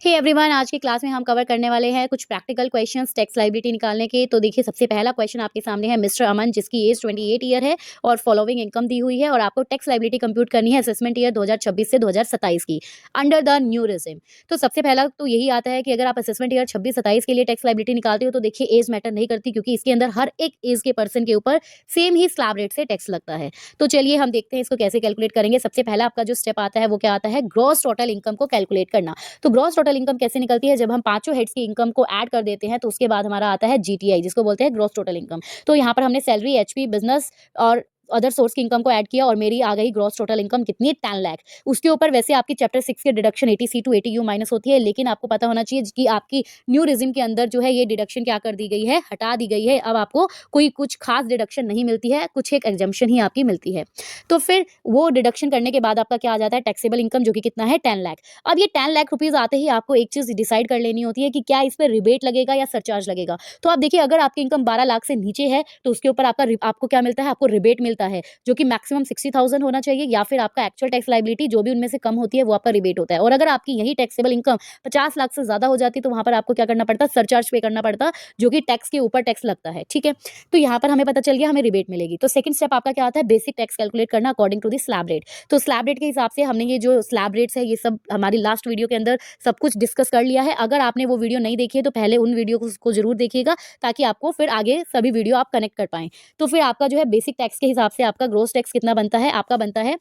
Hey everyone, आज की class में हम कवर करने वाले हैं कुछ प्रैक्टिकल क्वेश्चंस टैक्स लायबिलिटी निकालने के। तो देखिए, सबसे पहला क्वेश्चन आपके सामने है मिस्टर अमन, जिसकी एज 28 ईयर है और फॉलोइंग इनकम दी हुई है और आपको टैक्स लायबिलिटी कंप्यूट करनी है असेसमेंट ईयर 2026 से 2027 की अंडर द न्यू रेजिम। तो सबसे पहला तो यही आता है कि अगर आप असेसमेंट ईयर 26-27 के लिए टैक्स लायबिलिटी निकालते हो तो देखिए एज मैटर नहीं करती, क्योंकि इसके अंदर हर एक एज के पर्सन के ऊपर सेम ही स्लैब रेट से टैक्स लगता है। तो चलिए हम देखते हैं इसको कैसे कैलकुलेट करेंगे। सबसे पहला आपका जो स्टेप आता है वो क्या आता है, ग्रॉस टोटल इनकम को कैलकुलेट करना। तो ग्रॉस टोटल इनकम कैसे निकलती है, जब हम पांचों हेड्स की इनकम को ऐड कर देते हैं तो उसके बाद हमारा आता है जीटीआई, जिसको बोलते हैं ग्रॉस टोटल इनकम। तो यहाँ पर हमने सैलरी, एचपी, बिजनेस और अदर सोर्स की इनकम को ऐड किया और मेरी आ गई ग्रॉस टोटल इनकम कितनी, 10 लाख। उसके ऊपर वैसे आपकी चैप्टर 6 के deduction 80C to 80U minus होती है, लेकिन आपको पता होना चाहिए कि आपकी न्यू रिजिम के अंदर जो है ये डिडक्शन क्या कर दी गई है, हटा दी गई है। अब आपको कोई कुछ खास डिडक्शन नहीं मिलती है, कुछ एक एग्जम्पशन ही आपकी मिलती है। तो फिर वो डिडक्शन करने के बाद आपका क्या आ जाता है, टैक्सेबल इनकम, जो कि कितना है, 10 लाख। अब ये 10 लाख रुपीज आते ही आपको एक चीज डिसाइड कर लेनी होती है कि क्या इस पर रिबेट लगेगा या सरचार्ज लगेगा। तो आप देखिए, अगर आपकी इनकम 12 लाख से नीचे है तो उसके ऊपर आपको क्या मिलता है, आपको रिबेट मिलता है, जो कि मैक्सिमम 60,000 होना चाहिए, या फिर आपका एक्चुअल टैक्स लायबिलिटी जो भी उनमें से कम होती है वो आपका रिबेट होता है। और अगर आपकी यही टैक्सेबल इनकम 50 लाख से ज्यादा हो जाती तो वहां पर आपको क्या करना पड़ता, सरचार्ज पे करना पड़ता, जो कि टैक्स के ऊपर टैक्स लगता है। ठीक है, तो यहाँ पर हमें पता चल गया हमें रिबेट मिलेगी। तो सेकंड स्टेप आपका क्या आता है, बेसिक टैक्स कैलकुलेट करना according to the slab rate. तो स्लैब रेट के हिसाब से हमने ये जो स्लैब रेट्स है ये सब हमारी लास्ट वीडियो के अंदर सब कुछ डिस्कस कर लिया है। अगर आपने वो वीडियो नहीं देखी है तो पहले उन वीडियो को जरूर देखिएगा, ताकि आपको फिर आगे सभी वीडियो आप कनेक्ट कर पाएं। तो फिर आपका जो है बेसिक टैक्स के हिसाब से आपका ग्रोस टैक्स कितना बनता है, आपका बनता है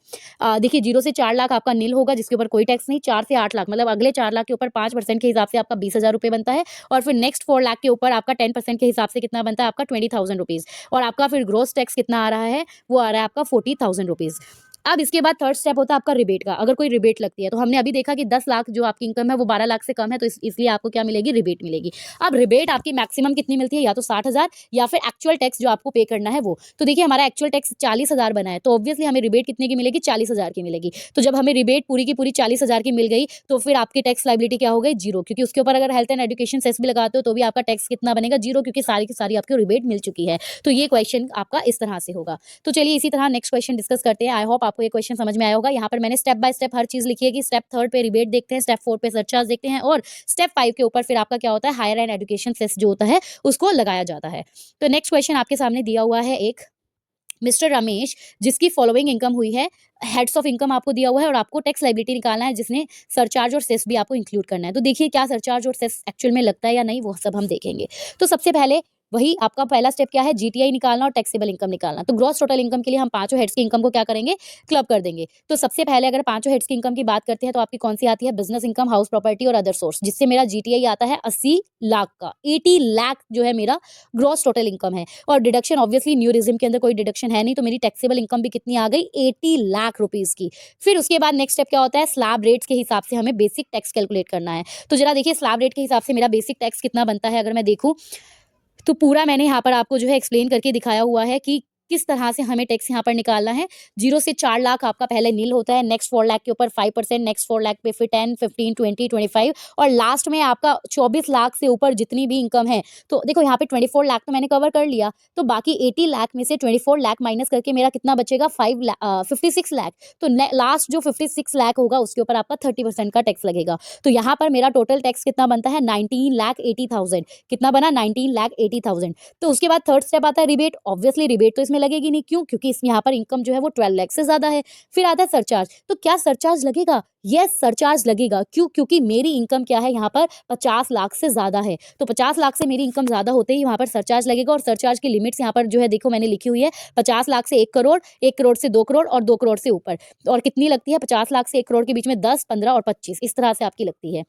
देखिए 0 से 4 लाख आपका नील होगा, जिसके ऊपर कोई टैक्स नहीं। 4 से 8 लाख मतलब अगले 4 लाख के ऊपर 5% के हिसाब से आपका 20,000 रुपये बनता है। और फिर नेक्स्ट 4 लाख के ऊपर आपका 10% के हिसाब से कितना बनता है, आपका 20,000 रुपीज। और आपका फिर ग्रोस टैक्स कितना आ रहा है, वो आ रहा है आपका 40,000 रुपीज। अब इसके बाद थर्ड स्टेप होता है आपका रिबेट का। अगर कोई रिबेट लगती है तो हमने अभी देखा कि 10 लाख जो आपकी इनकम है वो 12 लाख से कम है, तो इसलिए आपको क्या मिलेगी, रिबेट मिलेगी। अब रिबेट आपकी मैक्सिमम कितनी मिलती है, या तो 60,000 या फिर एक्चुअल टैक्स जो आपको पे करना है वो। तो देखिए, हमारा एक्चुअल टैक्स 40,000 बना है, तो ऑब्वियसली हमें रिबेट कितने की मिलेगी, 40,000 की मिलेगी। तो जब हमें रिबेट पूरी की पूरी 40,000 की मिल गई तो फिर आपकी टैक्स लायबिलिटी क्या हो गई, जीरो, क्योंकि उसके ऊपर अगर हेल्थ एंड एजुकेशन सेस भी लगाते हो तो भी आपका टैक्स कितना बनेगा, जीरो, क्योंकि सारी की सारी आपको रिबेट मिल चुकी है। तो ये क्वेश्चन आपका इस तरह से होगा। तो चलिए इसी तरह नेक्स्ट क्वेश्चन डिस्कस करते हैं। आई होप आपको ये क्वेश्चन समझ में आया होगा। यहाँ पर मैंने स्टेप बाय स्टेप हर चीज लिखी है कि स्टेप 3 पे रिबेट देखते हैं, स्टेप 4 पे सरचार्ज देखते हैं, और स्टेप 5 के ऊपर फिर आपका क्या होता है, हायर एंड एजुकेशन सेस जो होता है उसको लगाया जाता है। तो नेक्स्ट क्वेश्चन आपके सामने दिया हुआ है एक मिस्टर रमेश, जिसकी फॉलोइंग इनकम हुई है, हेड्स ऑफ इनकम आपको दिया हुआ है और आपको टैक्स लायबिलिटी निकालना है, जिसने सरचार्ज और सेस भी आपको इंक्लूड करना है। तो देखिए क्या सरचार्ज और सेस एक्चुअल में लगता है या नहीं, वो सब हम देखेंगे। तो सबसे पहले वही आपका पहला स्टेप क्या है, जीटीआई निकालना और टैक्सेबल इनकम निकालना। तो ग्रॉस टोटल इनकम के लिए हम पांचों हेड्स की इनकम को क्या करेंगे, क्लब कर देंगे। तो सबसे पहले अगर पांचों हेड्स की इनकम की बात करते हैं तो आपकी कौन सी आती है, बिजनेस इनकम, हाउस प्रॉपर्टी और अदर सोर्स, जिससे मेरा जीटीआई आता है 80 लाख का। 80 लाख जो है मेरा ग्रॉस टोटल इनकम है, और डिडक्शन ऑब्वियसली न्यू रिजिम के अंदर कोई डिडक्शन है नहीं, तो मेरी टैक्सेबल इनकम भी कितनी आ गई, 80 लाख रुपीज की। फिर उसके बाद नेक्स्ट स्टेप क्या होता है, स्लैब रेट्स के हिसाब से हमें बेसिक टैक्स कैलकुलेट करना है। तो जरा देखिए, स्लैब रेट के हिसाब से मेरा बेसिक टैक्स कितना बनता है, अगर मैं देखूं तो पूरा मैंने यहाँ पर आपको जो है एक्सप्लेन करके दिखाया हुआ है कि किस तरह से हमें टैक्स यहाँ पर निकालना है। 0 से 4 लाख आपका पहले नील होता है, नेक्स्ट 4 लाख के ऊपर 5%, नेक्स्ट 4 लाख पे फिर 10, 15, 20, 25, और लास्ट में आपका 24 लाख से ऊपर जितनी भी इनकम है। तो देखो यहाँ पे 24 लाख तो मैंने कवर कर लिया, तो बाकी 80 लाख में से 24 लाख माइनस करके मेरा कितना बचेगा, 56 लाख। तो लास्ट जो 56 लाख होगा उसके ऊपर आपका 30% का टैक्स लगेगा। तो यहाँ पर मेरा टोटल टैक्स कितना बनता है, 19,80,000। कितना बना, 19,80,000। तो उसके बाद थर्ड स्टेप आता है रिबेट। ऑब्वियसली रिबेट तो इसमें लगेगी नहीं, क्यों, क्योंकि इसमें यहाँ पर इनकम जो है वो 12 लाख से ज्यादा है। फिर आता है सरचार्ज। तो क्या सरचार्ज लगेगा, यस सरचार्ज लगेगा। क्यों, क्योंकि मेरी इनकम क्या है यहाँ पर 50 लाख से ज्यादा है, तो 50 लाख से मेरी इनकम ज्यादा होते ही वहां पर सरचार्ज लगेगा। और सरचार्ज की लिमिट्स यहाँ पर जो है देखो मैंने लिखी हुई है, 50 लाख से 1 करोड़, 1 करोड़ से 2 करोड़ और 2 करोड़ से ऊपर। और कितनी लगती है, 50 लाख से 1 करोड़ के बीच में 10, 15 और 25, इस तरह से आपकी लगती है।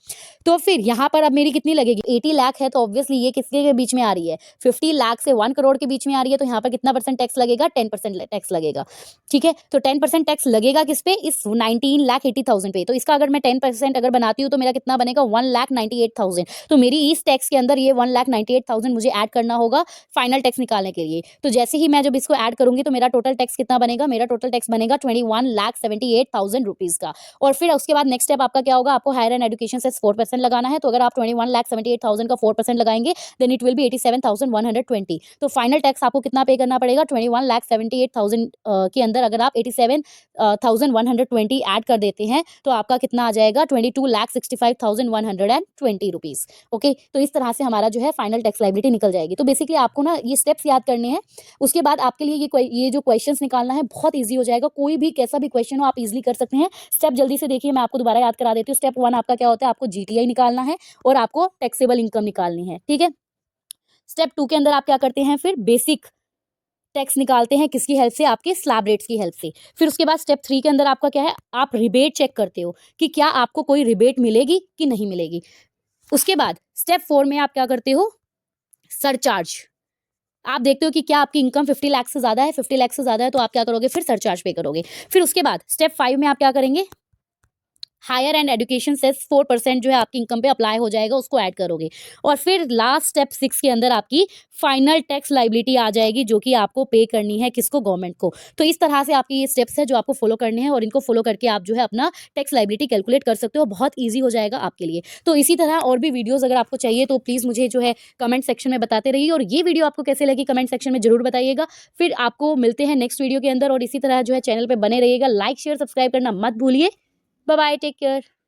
तो फिर यहाँ पर अब मेरी कितनी लगेगी, 80 लाख है, तो ऑब्वियसली ये किसके के बीच में आ रही है, 50 लाख से 1 करोड़ के बीच में आ रही है। तो यहाँ पर कितना परसेंट टैक्स लगेगा, 10% टैक्स लगेगा। ठीक है, तो 10% टैक्स लगेगा किस पे, इस 19,80,000 पे। तो इसका अगर मैं 10% अगर बनाती हूँ तो मेरा कितना बनेगा, 1,98,000। तो मेरी इस टैक्स के अंदर ये 1,98,000 मुझे ऐड करना होगा फाइनल टैक्स निकालने के लिए। तो जैसे ही मैं जब इसको ऐड करूंगी तो मेरा टोटल टैक्स कितना बनेगा, मेरा टोटल टैक्स बनेगा 21,78,000 रुपीज का। और फिर उसके बाद नेक्स्ट स्टेप आपका क्या होगा, आपको हायर एंड एजुकेशन से 4% लगाना है। तो अगर आप 21,78,000 का 4% लगाएंगे देन इट विल बी 87,120। तो फाइनल टैक्स आपको कितना पे करना पड़ेगा, 21,78,000 के अंदर अगर आप 87,120 ऐड कर देते हैं तो तो आपका कितना आ जाएगा 22,65,120 रुपीज़। ओके, तो इस तरह से हमारा जो है फाइनल टैक्स लायबिलिटी निकल जाएगी। तो बेसिकली आपको ना ये स्टेप्स याद करने हैं, उसके बाद आपके लिए ये जो क्वेश्चंस निकालना है बहुत ईजी हो जाएगा। कोई भी कैसा भी क्वेश्चन हो आप इजीली कर सकते हैं। स्टेप जल्दी से देखिए, मैं आपको दोबारा याद करा देती हूँ। स्टेप 1 आपका क्या होता है, आपको जीटीआई निकालना है और आपको टैक्सेबल इनकम निकालनी है, ठीक है। स्टेप 2 के अंदर आप क्या करते हैं, फिर बेसिक टैक्स निकालते हैं, किसकी हेल्प से, आपके स्लैब रेट्स की हेल्प से। फिर उसके बाद स्टेप 3 के अंदर आपका क्या है, आप रिबेट चेक करते हो कि क्या आपको कोई रिबेट मिलेगी कि नहीं मिलेगी। उसके बाद स्टेप 4 में आप क्या करते हो, सरचार्ज। आप देखते हो कि क्या आपकी इनकम 50 लाख से ज्यादा है, 50 लाख से ज्यादा है तो आप क्या करोगे, फिर सरचार्ज पे करोगे। फिर उसके बाद स्टेप 5 में आप क्या करेंगे, हायर एंड एजुकेशन सेस 4% जो है आपकी इनकम पे अप्लाई हो जाएगा, उसको ऐड करोगे। और फिर लास्ट स्टेप 6 के अंदर आपकी फाइनल टैक्स लायबिलिटी आ जाएगी, जो कि आपको पे करनी है, किसको, गवर्नमेंट को। तो इस तरह से आपकी ये स्टेप्स है जो आपको फॉलो करने हैं और इनको फॉलो करके आप जो है अपना टैक्स लायबिलिटी कैलकुलेट कर सकते हो। बहुत ईजी हो जाएगा आपके लिए। तो इसी तरह और भी वीडियोज़ अगर आपको चाहिए तो प्लीज़ मुझे जो है कमेंट सेक्शन में बताते रहिए, और ये वीडियो आपको कैसे लगी कमेंट सेक्शन में जरूर बताइएगा। फिर आपको मिलते हैं नेक्स्ट वीडियो के अंदर, और इसी तरह जो है चैनल पर बने रहिएगा। लाइक शेयर सब्सक्राइब करना मत भूलिए। Bye bye, take care.